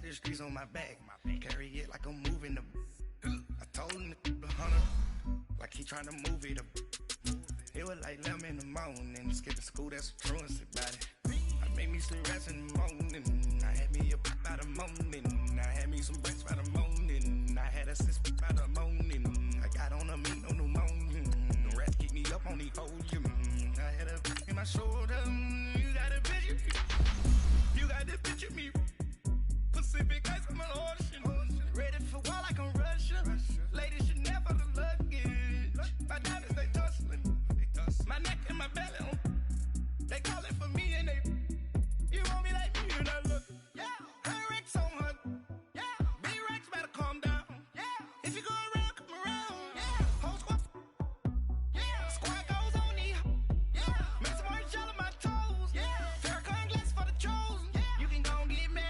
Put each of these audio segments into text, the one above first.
the streets on my back. Carry it like I'm moving the. I told him the hunter, like he trying to move it up. It was like 11 in the morning. Skip to school, that's a truancy about it. I made me some rest in the morning. I had me a pop by the morning. I had me some breaks by the morning. I had a sis by the morning. I got on a meat on the morning. The rats keep me up on the volume. I had a in my shoulder. You got a picture. You got the picture me. Pacific ice, I'm an ocean. Ready for war like I'm Russian. Ladies should never the luggage. My diamonds, they tussling. My neck and my belly on. They calling for me and they. You want me like me and I look. Yeah. Her Rex on her. Yeah. B-Rex better calm down. Yeah. If you go around, come around. Yeah. Whole squad. Yeah. Squad goes on me. Yeah. Make some orange gel on my toes. Yeah. Farrakhan glass for the chosen. Yeah. You can go and get mad.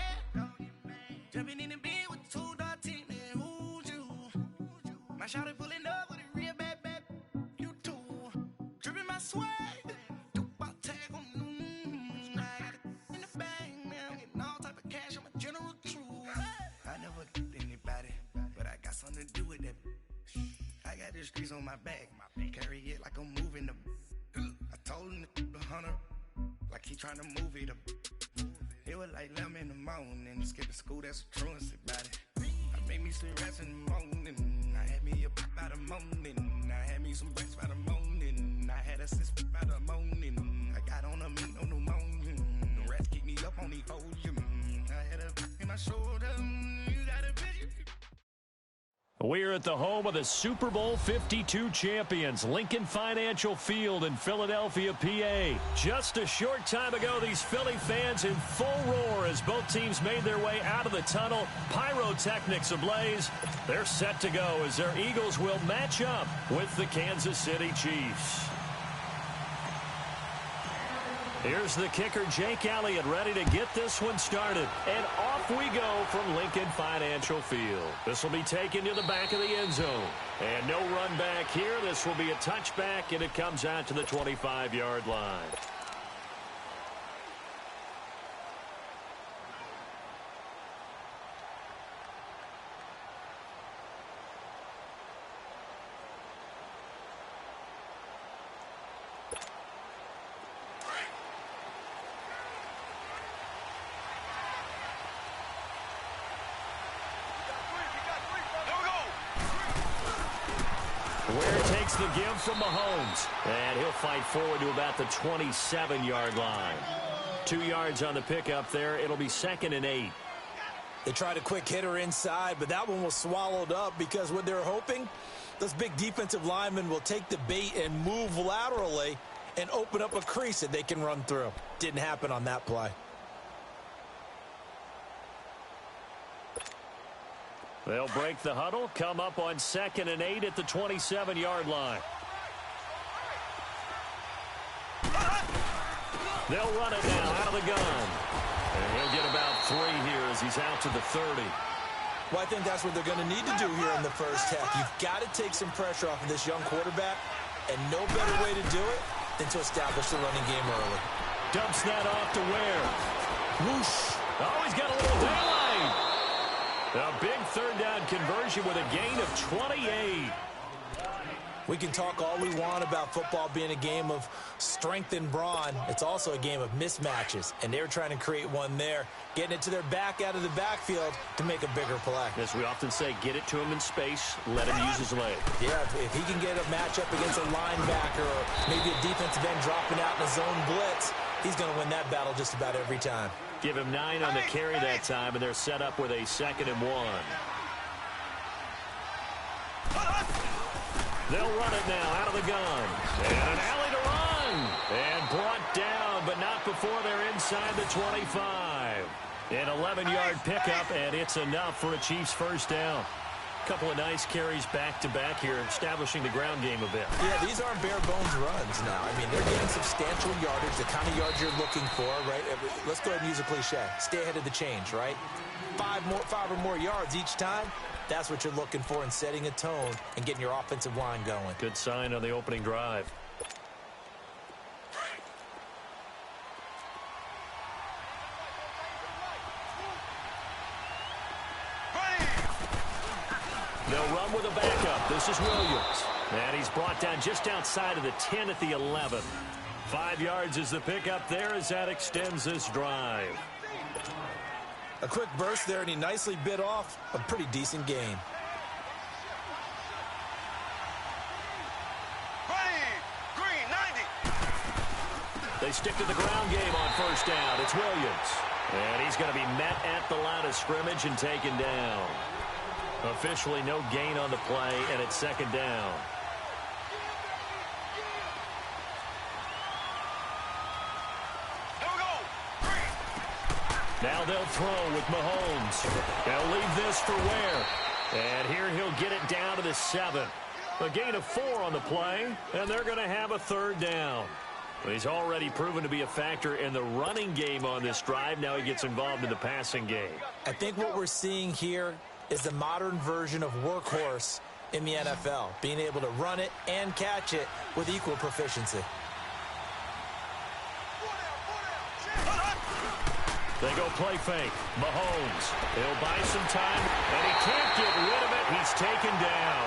Jumping in the bed with 2 dark teeth, man. Who's you? My shawty pulling up with a real bad. You too. Dripping my swag. Dupac tag on. I got it in the bag, man. I'm getting all type of cash. I'm a general true. I never did anybody, but I got something to do with that. I got the streets on my back. Carry it like I'm moving the. I told him the hunter, like he trying to move it up. It was like 11 in the morning. Skip to school, that's a truancy about it. I made me some rest in the morning. I had me a pop by the morning. I had me some breaks by the morning. I had a sis by the morning. I got on a meat on the morning. The rats keep me up on the volume. I had a in my shoulder. You got a vision. We're at the home of the Super Bowl 52 champions, Lincoln Financial Field in Philadelphia, PA. Just a short time ago, these Philly fans in full roar as both teams made their way out of the tunnel. Pyrotechnics ablaze. They're set to go as their Eagles will match up with the Kansas City Chiefs. Here's the kicker, Jake Elliott, ready to get this one started. And off we go from Lincoln Financial Field. This will be taken to the back of the end zone. And no run back here. This will be a touchback, and it comes out to the 25-yard line. Ware takes the give from Mahomes, and he'll fight forward to about the 27-yard line. 2 yards on the pickup there. It'll be 2nd and 8. They tried a quick hitter inside, but that one was swallowed up because what they're hoping, those big defensive linemen will take the bait and move laterally and open up a crease that they can run through. Didn't happen on that play. They'll break the huddle, come up on 2nd and 8 at the 27-yard line. They'll run it now out of the gun. And he'll get about 3 here as he's out to the 30. Well, I think that's what they're going to need to do here in the first half. You've got to take some pressure off of this young quarterback, and no better way to do it than to establish the running game early. Dumps that off to Ware. Whoosh. Oh, he's got a little daylight. A big third down conversion with a gain of 28. We can talk all we want about football being a game of strength and brawn. It's also a game of mismatches, and they're trying to create one there, getting it to their back out of the backfield to make a bigger play. As we often say, get it to him in space, let him use his leg. Yeah, if he can get a matchup against a linebacker or maybe a defensive end dropping out in a zone blitz, he's going to win that battle just about every time. Give him 9 on the carry that time, and they're set up with a 2nd and 1. They'll run it now out of the gun. And an alley to run. And brought down, but not before they're inside the 25. An 11-yard pickup, and it's enough for a Chiefs first down. Couple of nice carries back-to-back here, establishing the ground game a bit. Yeah, these aren't bare-bones runs now. I mean, they're getting substantial yardage, the kind of yards you're looking for, right? Let's go ahead and use a cliche. Stay ahead of the change, right? 5 or more yards each time. That's what you're looking for in setting a tone and getting your offensive line going. Good sign on the opening drive. They'll run with a backup. This is Williams. And he's brought down just outside of the 10 at the 11. 5 yards is the pickup there as that extends this drive. A quick burst there, and he nicely bit off a pretty decent gain. They stick to the ground game on first down. It's Williams. And he's going to be met at the line of scrimmage and taken down. Officially no gain on the play, and it's second down. Now they'll throw with Mahomes. They'll leave this for Ware. And here he'll get it down to the 7. A gain of 4 on the play, and they're going to have a third down. Well, he's already proven to be a factor in the running game on this drive. Now he gets involved in the passing game. I think what we're seeing here is the modern version of workhorse in the NFL, being able to run it and catch it with equal proficiency. They go play fake. Mahomes. He'll buy some time, and he can't get rid of it. He's taken down.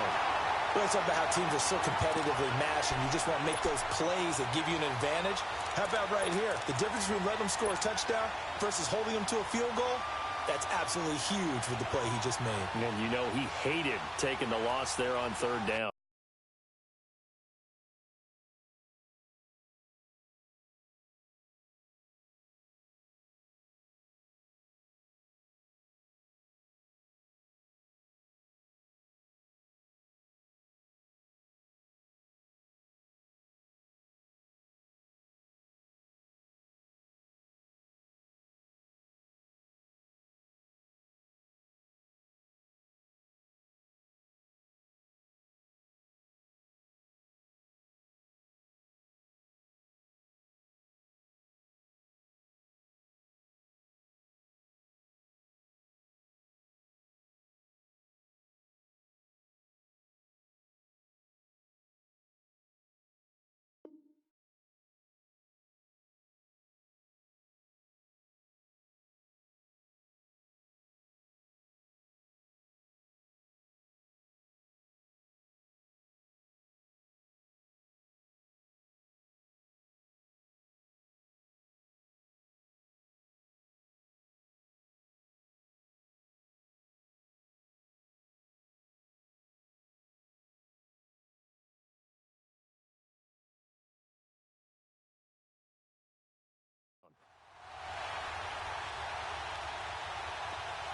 We always talk about how teams are so competitively matched, and you just want to make those plays that give you an advantage. How about right here? The difference between letting them score a touchdown versus holding them to a field goal, that's absolutely huge with the play he just made. And you know he hated taking the loss there on third down.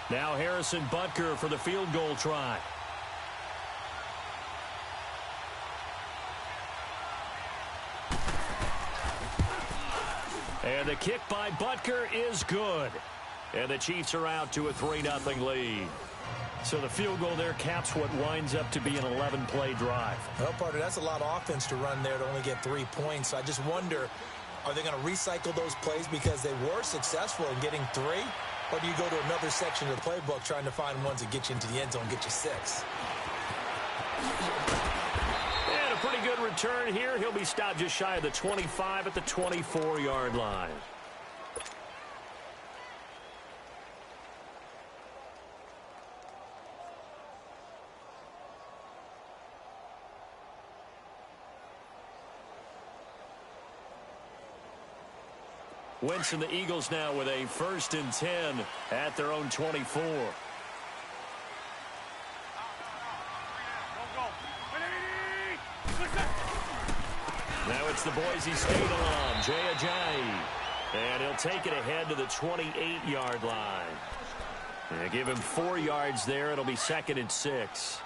Now Harrison Butker for the field goal try. And the kick by Butker is good. And the Chiefs are out to a 3-0 lead. So the field goal there caps what winds up to be an 11-play drive. Well, partner, that's a lot of offense to run there to only get 3 points. So I just wonder, are they going to recycle those plays because they were successful in getting 3? Or do you go to another section of the playbook trying to find ones that get you into the end zone and get you 6? And a pretty good return here. He'll be stopped just shy of the 25 at the 24-yard line. Wentz and the Eagles now with a 1st and 10 at their own 24. Now it's the Boise State alum, Jay Ajayi. And he'll take it ahead to the 28-yard line. And give him 4 yards there. It'll be 2nd and 6.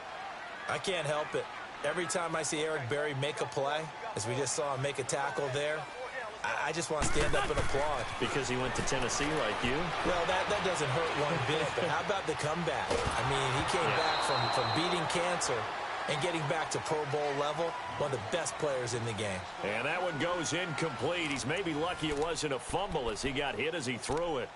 I can't help it. Every time I see Eric Berry make a play, as we just saw him make a tackle there, I just want to stand up and applaud. Because he went to Tennessee like you? Well, that doesn't hurt one bit. But how about the comeback? I mean, he came back from beating cancer and getting back to Pro Bowl level. One of the best players in the game. And that one goes incomplete. He's maybe lucky it wasn't a fumble as he got hit as he threw it.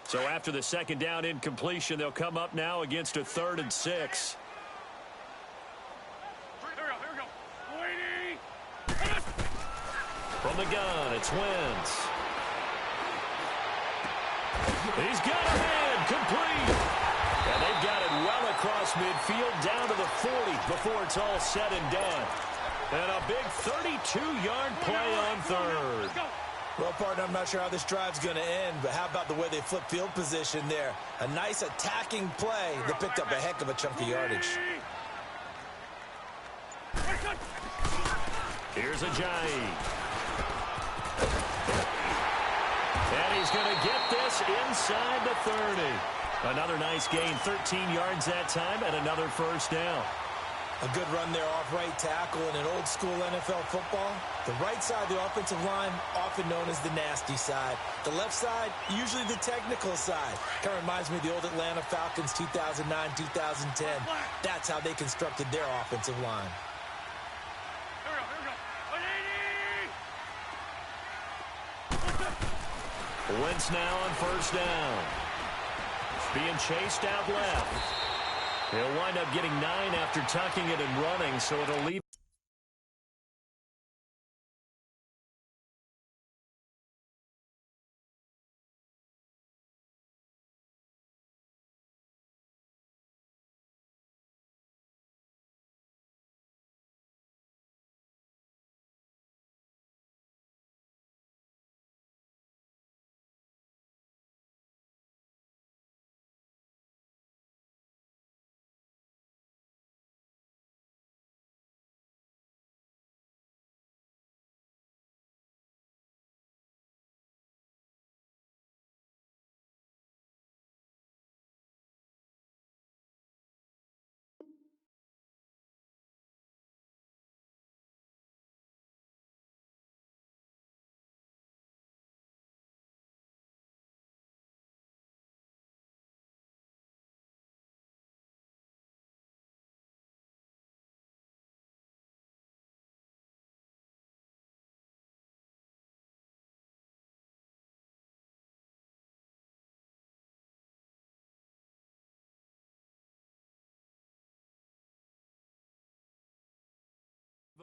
So after the 2nd down incompletion, they'll come up now against a 3rd and 6. From the gun, it's Wentz. He's got a man, complete. And they've got it well across midfield, down to the 40 before it's all said and done. And a big 32-yard play on third. Well, partner, I'm not sure how this drive's going to end, but how about the way they flip field position there? A nice attacking play that picked up a heck of a chunk of yardage. Here's Ajayi. And he's going to get this inside the 30. Another nice gain, 13 yards that time, and another first down. A good run there off right tackle in an old-school NFL football. The right side of the offensive line, often known as the nasty side. The left side, usually the technical side. Kind of reminds me of the old Atlanta Falcons 2009-2010. That's how they constructed their offensive line. Wentz now on first down. Being chased out left. He'll wind up getting 9 after tucking it and running, so it'll leave.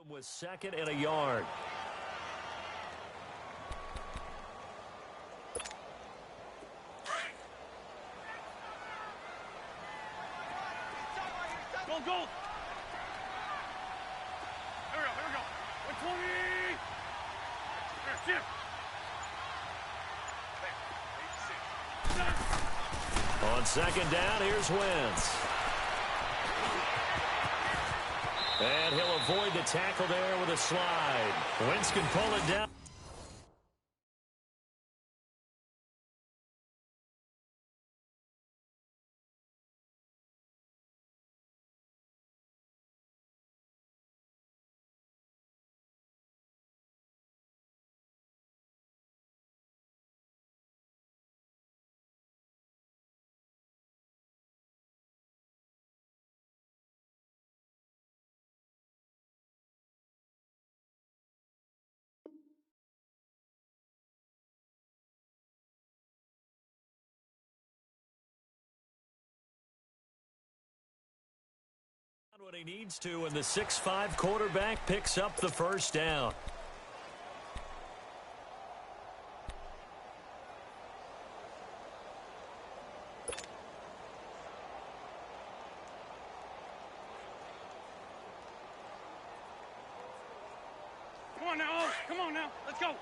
With second and a yard. Go, go. Here we go. 120. On second down, here's Wentz. And he'll avoid the tackle there with a slide. Wentz can pull it down. What he needs to, and the 6'5" quarterback picks up the first down. Come on now, let's go.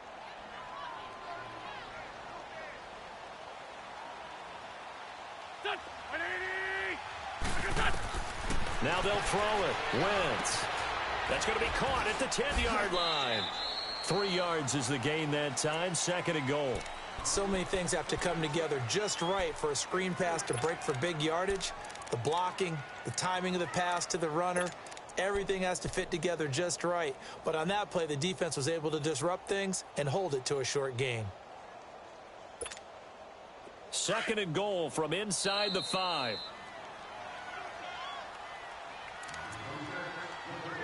Done. 180. Now they'll throw it. Wentz. That's going to be caught at the 10-yard line. 3 yards is the gain that time. Second and goal. So many things have to come together just right for a screen pass to break for big yardage. The blocking, the timing of the pass to the runner, everything has to fit together just right. But on that play, the defense was able to disrupt things and hold it to a short gain. Second and goal from inside the 5.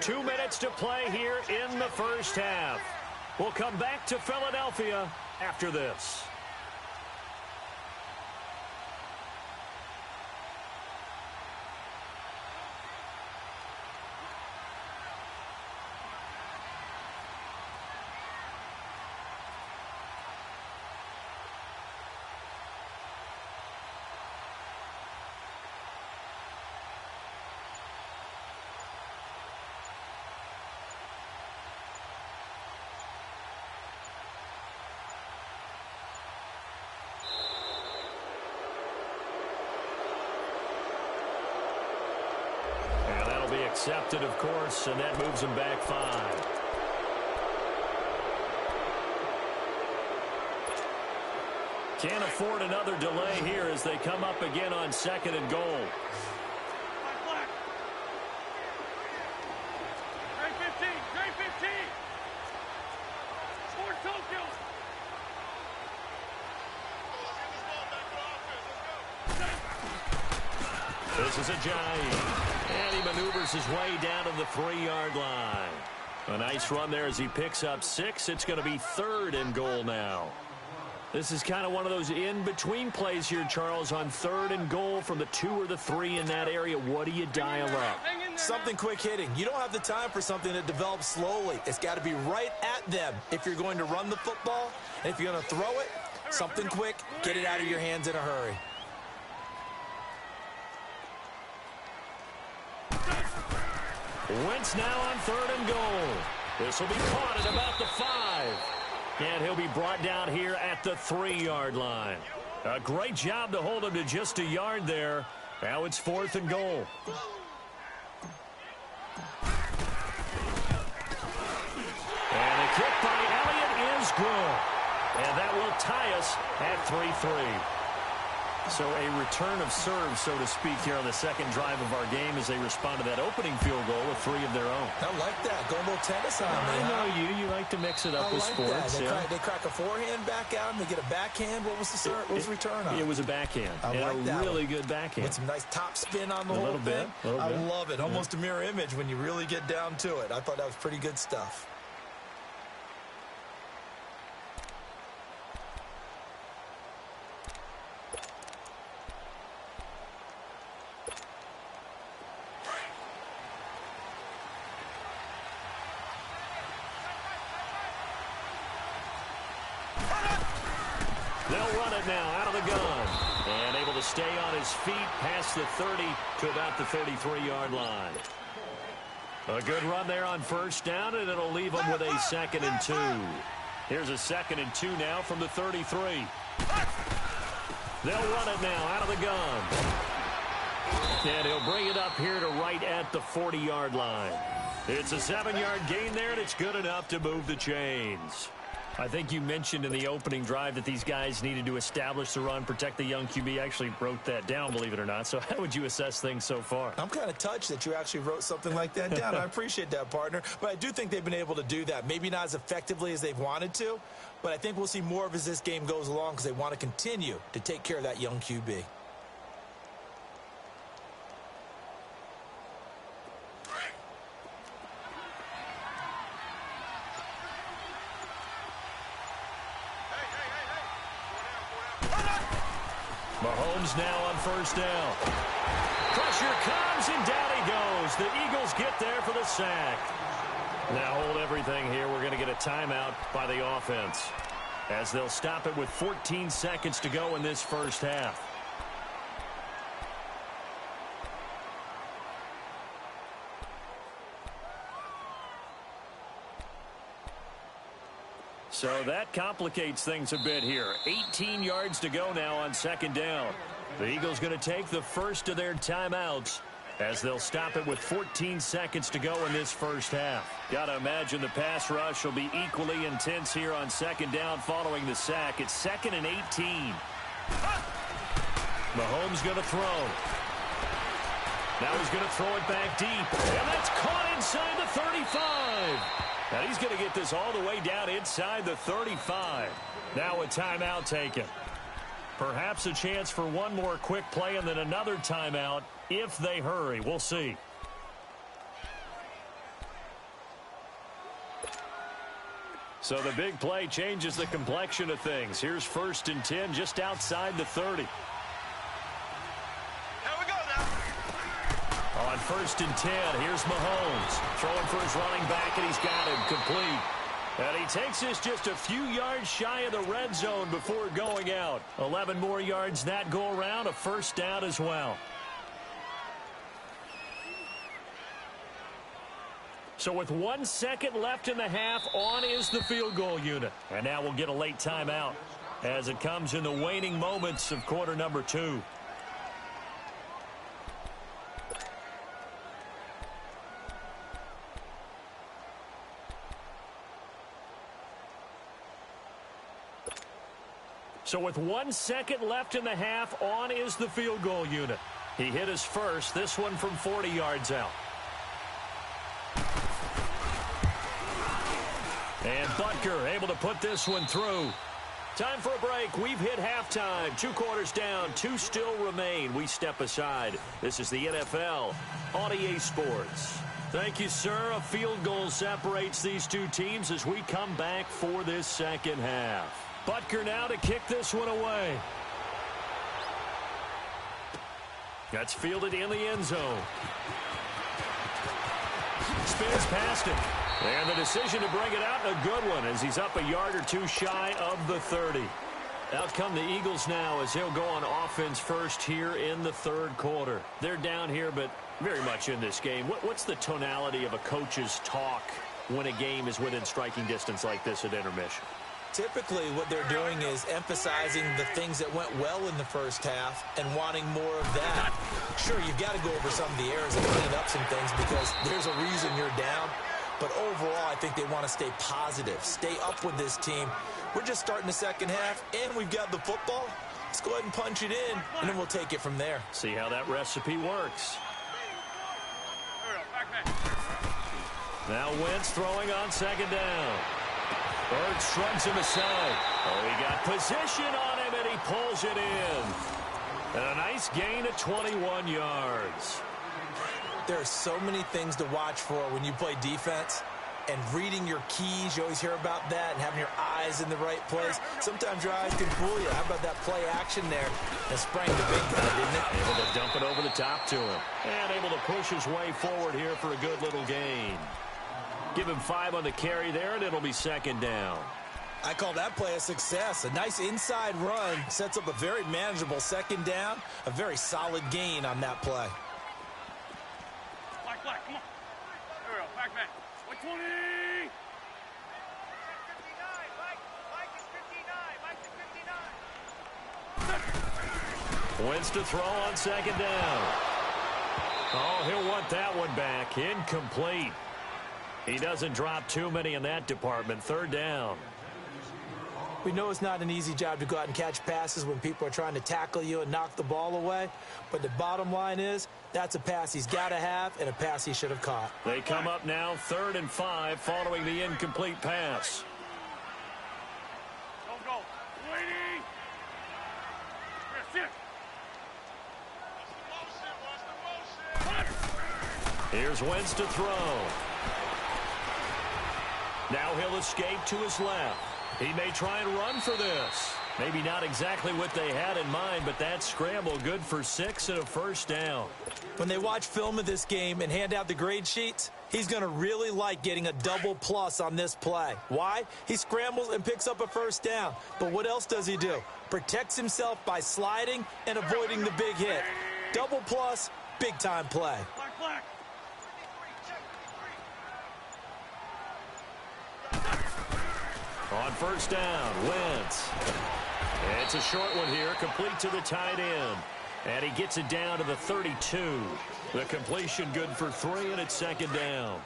2 minutes to play here in the first half. We'll come back to Philadelphia after this. accepted, of course, and that moves them back 5. Can't afford another delay here as they come up again on 2nd and goal. Trade 15, trade 15. Sport Tokyo. This is Ajayi, and he maneuvers his way down to the 3-yard line. A nice run there as he picks up 6. It's going to be 3rd and goal now. This is kind of one of those in-between plays here, Charles, on 3rd and goal from the 2 or the 3 in that area. What do you dial up? Something quick hitting. You don't have the time for something that develops slowly. It's got to be right at them if you're going to run the football. And if you're going to throw it, something quick, get it out of your hands in a hurry. Wentz now on 3rd and goal. This will be caught at about the 5. And he'll be brought down here at the 3-yard line. A great job to hold him to just a yard there. Now it's 4th and goal. And the kick by Elliott is good. And that will tie us at 3-3. So a return of serve, so to speak, here on the 2nd drive of our game as they respond to that opening field goal with 3 of their own. I like that. Go a little tennis on me. I know you like to mix it up with sports. They crack a forehand back out, and they get a backhand. What was the return on? It was a backhand. I like a that really one. Good backhand. With some nice top spin on the whole thing. I love it. Almost a mirror image when you really get down to it. I thought that was pretty good stuff. They'll run it now out of the gun. And able to stay on his feet past the 30 to about the 33-yard line. A good run there on 1st down, and it'll leave them with a 2nd and 2. Here's a 2nd and 2 now from the 33. They'll run it now out of the gun. And he'll bring it up here to right at the 40-yard line. It's a 7-yard gain there, and it's good enough to move the chains. I think you mentioned in the opening drive that these guys needed to establish the run, protect the young QB. I actually wrote that down, believe it or not. So how would you assess things so far? I'm kind of touched that you actually wrote something like that down. I appreciate that, partner. But I do think they've been able to do that. Maybe not as effectively as they've wanted to, but I think we'll see more of as this game goes along because they want to continue to take care of that young QB. Mahomes now on 1st down. Pressure comes, and down he goes. The Eagles get there for the sack. Now hold everything here. We're going to get a timeout by the offense as they'll stop it with 14 seconds to go in this 1st half. So that complicates things a bit here. 18 yards to go now on 2nd down. The Eagles going to take the first of their timeouts as they'll stop it with 14 seconds to go in this 1st half. Got to imagine the pass rush will be equally intense here on 2nd down following the sack. It's 2nd and 18. Mahomes going to throw. Now he's going to throw it back deep. And that's caught inside the 35. Now he's going to get this all the way down inside the 35. Now a timeout taken. Perhaps a chance for one more quick play and then another timeout if they hurry. We'll see. So the big play changes the complexion of things. Here's 1st and 10 just outside the 30. On 1st and 10, here's Mahomes. Throwing for his running back, and he's got him complete. And he takes this just a few yards shy of the red zone before going out. 11 more yards that go around, a 1st down as well. So with 1 second left in the half, on is the field goal unit. And now we'll get a late timeout as it comes in the waning moments of quarter number 2. So with 1 second left in the half, on is the field goal unit. He hit his first, this one from 40 yards out. And Butker able to put this one through. Time for a break. We've hit halftime. 2 quarters down, 2 still remain. We step aside. This is the NFL on EA Sports. Thank you, sir. A field goal separates these two teams as we come back for this second half. Butker now to kick this one away. That's fielded in the end zone. Spins past him. And the decision to bring it out, a good one, as he's up a yard or 2 shy of the 30. Out come the Eagles now as they'll go on offense first here in the third quarter. They're down here, but very much in this game. What's the tonality of a coach's talk when a game is within striking distance like this at intermission? Typically, what they're doing is emphasizing the things that went well in the first half and wanting more of that. Sure, you've got to go over some of the errors and clean up some things because there's a reason you're down. But overall, I think they want to stay positive, stay up with this team. We're just starting the second half, and we've got the football. Let's go ahead and punch it in, and then we'll take it from there. See how that recipe works. Now Wentz throwing on second down. Bird shrugs him aside. Oh, he got position on him, and he pulls it in. And a nice gain of 21 yards. There are so many things to watch for when you play defense. And reading your keys, you always hear about that, and having your eyes in the right place. Sometimes your eyes can fool you. How about that play action there? That sprang the big guy, didn't it? Able to dump it over the top to him. And able to push his way forward here for a good little gain. Give him 5 on the carry there, and it'll be second down. I call that play a success. A nice inside run sets up a very manageable second down. A very solid gain on that play. Black, come on. There we go, back. 120. Mike is 59. Wentz to throw on second down. Oh, he'll want that one back. Incomplete. He doesn't drop too many in that department. Third down. We know it's not an easy job to go out and catch passes when people are trying to tackle you and knock the ball away. But the bottom line is, that's a pass he's got to have and a pass he should have caught. They come up now 3rd and 5 following the incomplete pass. Don't go. Waiting. Here's Wentz to throw. Now he'll escape to his left. He may try and run for this. Maybe not exactly what they had in mind, but that scramble good for 6 and a first down. When they watch film of this game and hand out the grade sheets, he's going to really like getting a double plus on this play. Why? He scrambles and picks up a first down. But what else does he do? Protects himself by sliding and avoiding the big hit. Double plus, big time play. Black. On first down, Wentz. It's a short one here, complete to the tight end. And he gets it down to the 32. The completion good for 3, and it's second down.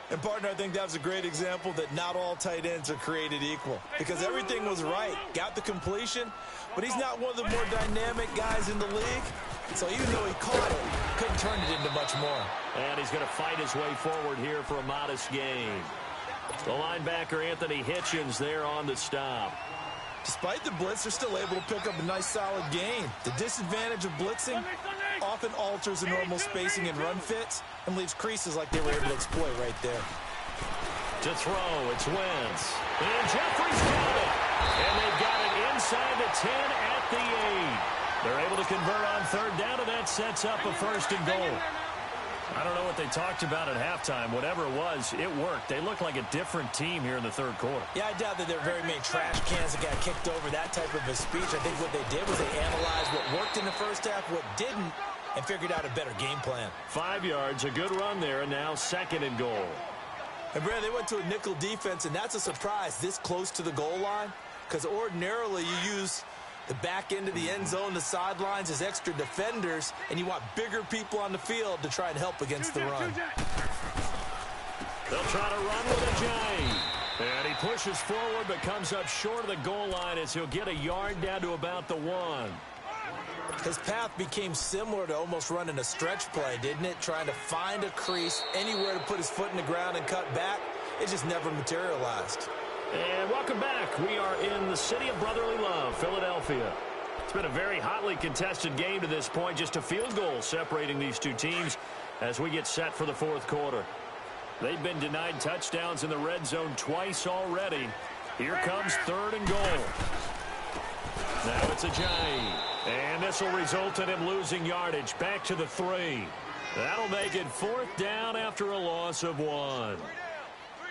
And, partner, I think that was a great example that not all tight ends are created equal. Because everything was right. Got the completion, but he's not one of the more dynamic guys in the league. So even though he caught it, couldn't turn it into much more. And he's going to fight his way forward here for a modest gain. The linebacker, Anthony Hitchens, there on the stop. Despite the blitz, they're still able to pick up a nice, solid gain. The disadvantage of blitzing often alters the normal spacing and run fits and leaves creases like they were able to exploit right there. To throw, it's Wentz. And Jeffrey's got it. And they've got it inside the 10 at the 8. They're able to convert on third down, and that sets up a first and goal. I don't know what they talked about at halftime. Whatever it was, it worked. They look like a different team here in the third quarter. Yeah, I doubt that there are very many trash cans that got kicked over, that type of a speech. I think what they did was they analyzed what worked in the first half, what didn't, and figured out a better game plan. 5 yards, a good run there, and now second and goal. And, Brad, they went to a nickel defense, and that's a surprise this close to the goal line, because ordinarily you use the back end of the end zone, the sidelines as extra defenders, and you want bigger people on the field to try and help against the run. They'll try to run with a J. And He pushes forward but comes up short of the goal line as he'll get a yard down to about the 1. His path became similar to almost running a stretch play, didn't it? Trying to find a crease, anywhere to put his foot in the ground and cut back. It just never materialized. And welcome back. We are in the city of brotherly love, Philadelphia. It's been a very hotly contested game to this point. Just a field goal separating these two teams as we get set for the fourth quarter. They've been denied touchdowns in the red zone twice already. Here comes 3rd and goal. Now it's Ajayi. And this will result in him losing yardage. Back to the 3. That'll make it 4th down after a loss of 1.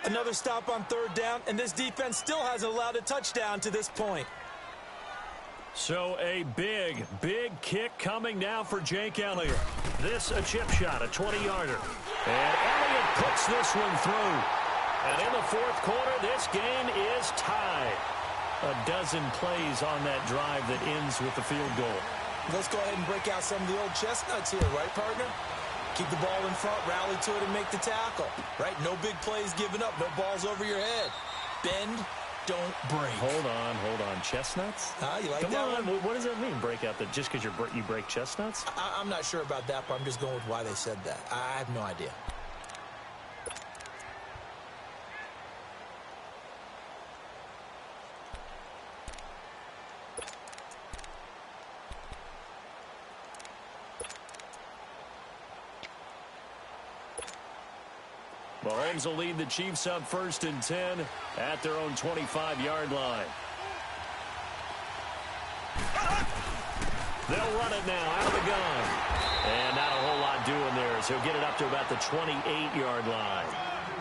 Another stop on 3rd down, and this defense still hasn't allowed a touchdown to this point. So a big, big kick coming now for Jake Elliott. This a chip shot, a 20-yarder. And Elliott puts this one through. And in the fourth quarter, this game is tied. A dozen plays on that drive that ends with the field goal. Let's go ahead and break out some of the old chestnuts here, right, partner? Keep the ball in front, rally to it, and make the tackle, right? No big plays given up, no balls over your head. Bend, don't break. Hold on. Chestnuts? You like Come that on. one? What does that mean, break out? Just because you break chestnuts? I'm not sure about that, but I'm just going with why they said that. I have no idea. Mahomes will lead the Chiefs up 1st and 10 at their own 25-yard line. They'll run it now out of the gun. And not a whole lot doing there as he'll get it up to about the 28-yard line.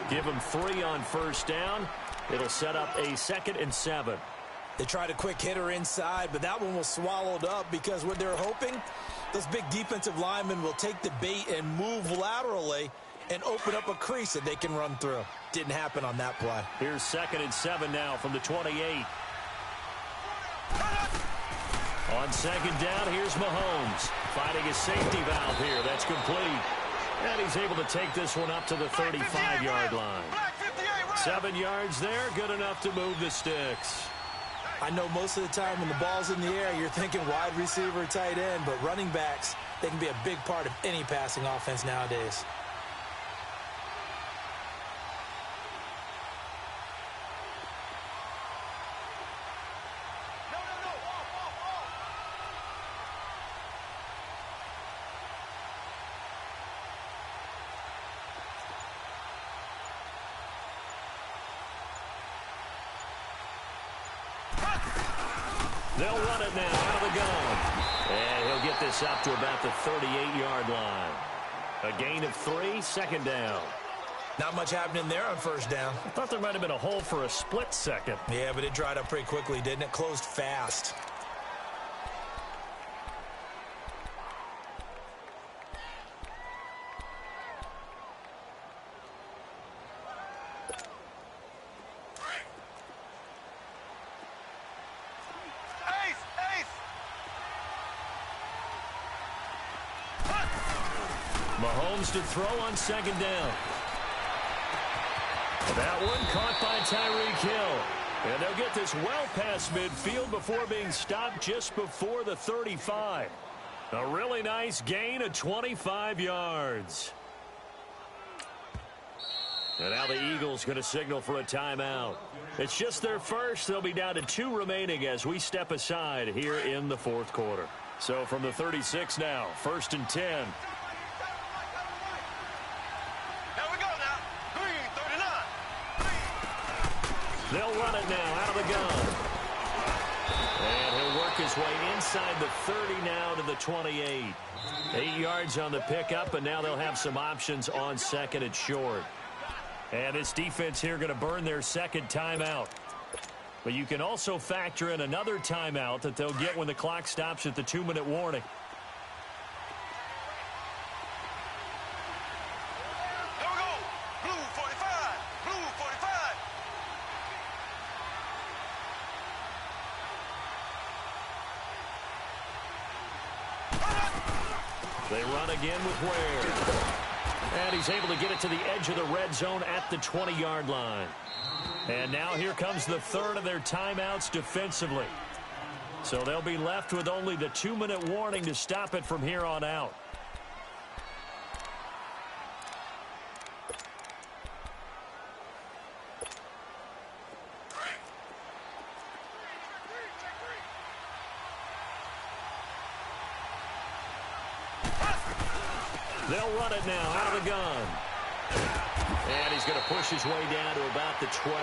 Give him 3 on 1st down. It'll set up a 2nd and 7. They tried a quick hitter inside, but that one was swallowed up because what they're hoping, those big defensive linemen will take the bait and move laterally and open up a crease that they can run through. Didn't happen on that play. Here's 2nd and 7 now from the 28. On 2nd down, here's Mahomes. Finding a safety valve here. That's complete. And he's able to take this one up to the 35-yard line. 7 yards there, good enough to move the sticks. I know most of the time when the ball's in the air, you're thinking wide receiver, tight end, but running backs, they can be a big part of any passing offense nowadays. They'll run it now out of the gun. And he'll get this up to about the 38-yard line. A gain of 3, 2nd down. Not much happening there on 1st down. I thought there might have been a hole for a split second. Yeah, but it dried up pretty quickly, didn't it? Closed fast. Mahomes to throw on 2nd down. That one caught by Tyreek Hill. And they'll get this well past midfield before being stopped just before the 35. A really nice gain of 25 yards. And now the Eagles going to signal for a timeout. It's just their first. They'll be down to 2 remaining as we step aside here in the fourth quarter. So from the 36 now, 1st and 10. They'll run it now out of the gun. And he'll work his way inside the 30 now to the 28. 8 yards on the pickup, and now they'll have some options on 2nd and short. And this defense here going to burn their 2nd timeout. But you can also factor in another timeout that they'll get when the clock stops at the 2-minute warning. They run again with Ware. And he's able to get it to the edge of the red zone at the 20-yard line. And now here comes the third of their timeouts defensively. So they'll be left with only the 2-minute warning to stop it from here on out. They'll run it now out of the gun. And he's going to push his way down to about the 12.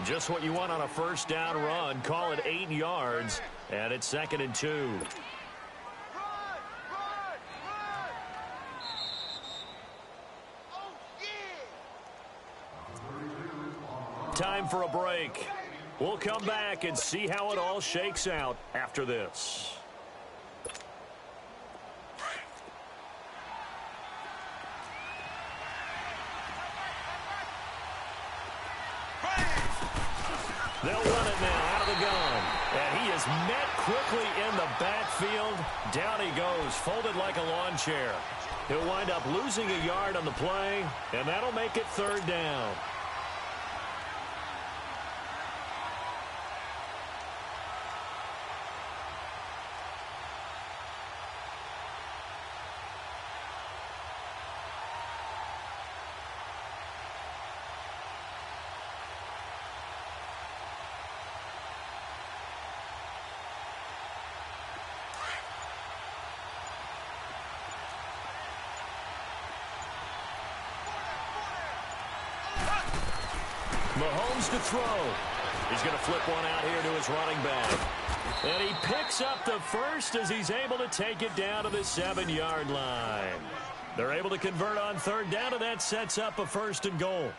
Just what you want on a first down run. Call it 8 yards. And it's 2nd and 2. Time for a break. We'll come back and see how it all shakes out after this. They'll run it now out of the gun. And he is met quickly in the backfield. Down he goes, folded like a lawn chair. He'll wind up losing a yard on the play, and that'll make it 3rd down. Mahomes to throw. He's going to flip one out here to his running back. And he picks up the first as he's able to take it down to the 7-yard line. They're able to convert on 3rd down, and that sets up a 1st and goal.